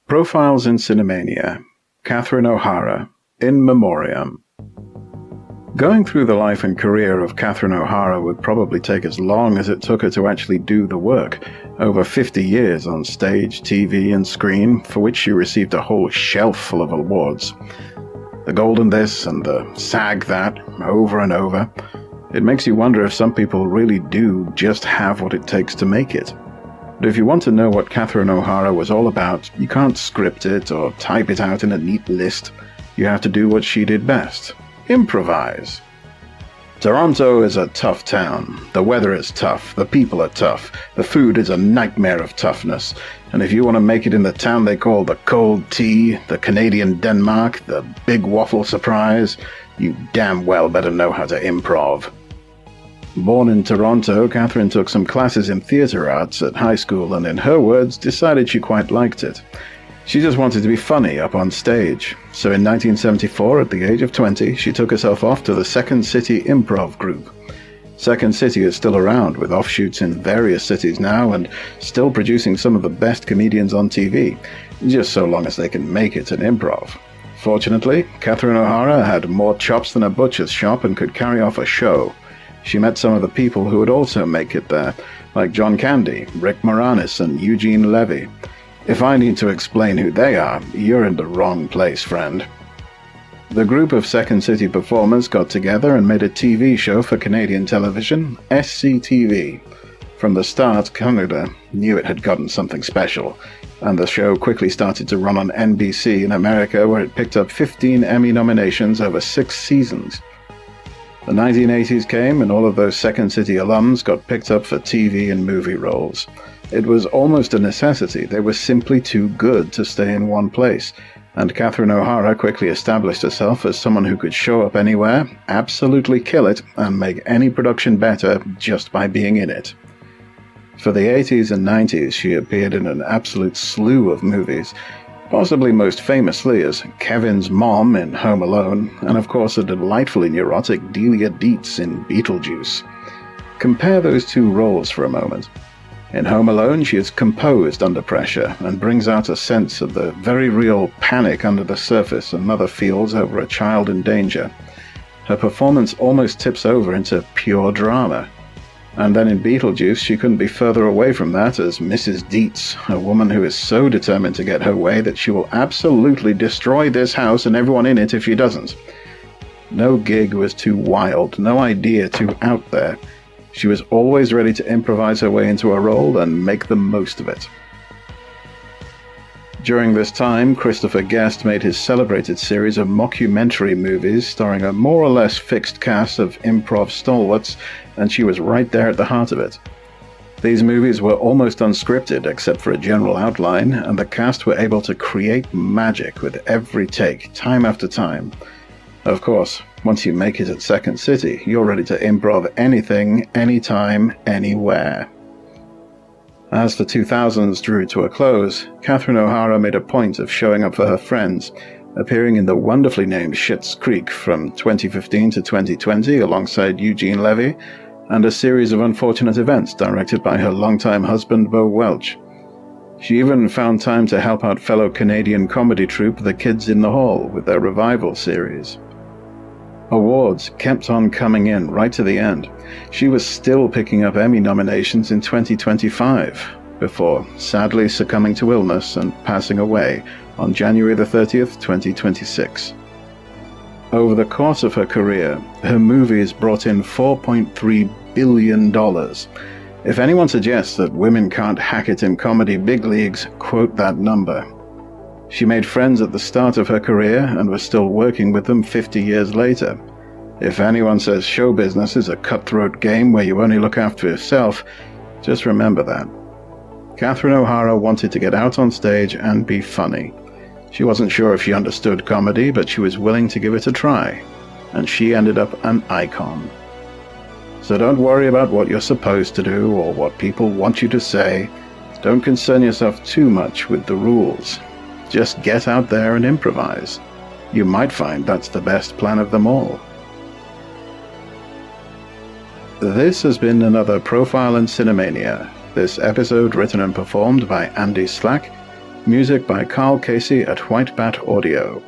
Profiles in Cinemania, Catherine O'Hara, In Memoriam. Going through the life and career of Catherine O'Hara would probably take as long as it took her to actually do the work, over 50 years on stage, TV and screen, for which she received a whole shelf full of awards. The Golden This and the SAG that, over and over. It makes you wonder if some people really do just have what it takes to make it. But if you want to know what Catherine O'Hara was all about, you can't script it or type it out in a neat list. You have to do what she did best. Improvise. Toronto is a tough town. The weather is tough. The people are tough. The food is a nightmare of toughness. And if you want to make it in the town they call the cold tea, the Canadian Denmark, the big waffle surprise, you damn well better know how to improv. Born in Toronto, Catherine took some classes in theatre arts at high school and, in her words, decided she quite liked it. She just wanted to be funny up on stage. So in 1974, at the age of 20, she took herself off to the Second City Improv Group. Second City is still around, with offshoots in various cities now and still producing some of the best comedians on TV, just so long as they can make it an improv. Fortunately, Catherine O'Hara had more chops than a butcher's shop and could carry off a show. She met some of the people who would also make it there, like John Candy, Rick Moranis, and Eugene Levy. If I need to explain who they are, you're in the wrong place, friend. The group of Second City performers got together and made a TV show for Canadian television, SCTV. From the start, Canada knew it had gotten something special, and the show quickly started to run on NBC in America, where it picked up 15 Emmy nominations over 6 seasons. The 1980s came, and all of those Second City alums got picked up for TV and movie roles. It was almost a necessity. They were simply too good to stay in one place, and Catherine O'Hara quickly established herself as someone who could show up anywhere, absolutely kill it, and make any production better just by being in it. For the 80s and 90s, she appeared in an absolute slew of movies, possibly most famously as Kevin's mom in Home Alone, and of course the delightfully neurotic Delia Dietz in Beetlejuice. Compare those two roles for a moment. In Home Alone, she is composed under pressure and brings out a sense of the very real panic under the surface a mother feels over a child in danger. Her performance almost tips over into pure drama. And then in Beetlejuice, she couldn't be further away from that as Mrs. Dietz, a woman who is so determined to get her way that she will absolutely destroy this house and everyone in it if she doesn't. No gig was too wild, no idea too out there. She was always ready to improvise her way into a role and make the most of it. During this time, Christopher Guest made his celebrated series of mockumentary movies starring a more or less fixed cast of improv stalwarts, and she was right there at the heart of it. These movies were almost unscripted except for a general outline, and the cast were able to create magic with every take, time after time. Of course, once you make it at Second City, you're ready to improv anything, anytime, anywhere. As the 2000s drew to a close, Catherine O'Hara made a point of showing up for her friends, appearing in the wonderfully named Schitt's Creek from 2015 to 2020 alongside Eugene Levy, and a series of unfortunate events directed by her longtime husband Beau Welch. She even found time to help out fellow Canadian comedy troupe The Kids in the Hall with their revival series. Awards kept on coming in right to the end. She was still picking up Emmy nominations in 2025, before sadly succumbing to illness and passing away on January the 30th, 2026. Over the course of her career, her movies brought in $4.3 billion. If anyone suggests that women can't hack it in comedy big leagues, quote that number. She made friends at the start of her career and was still working with them 50 years later. If anyone says show business is a cutthroat game where you only look after yourself, just remember that. Catherine O'Hara wanted to get out on stage and be funny. She wasn't sure if she understood comedy, but she was willing to give it a try, and she ended up an icon. So don't worry about what you're supposed to do or what people want you to say. Don't concern yourself too much with the rules. Just get out there and improvise. You might find that's the best plan of them all. This has been another Profile in Cinemania. This episode written and performed by Andy Slack, Music by Carl Casey at White Bat Audio.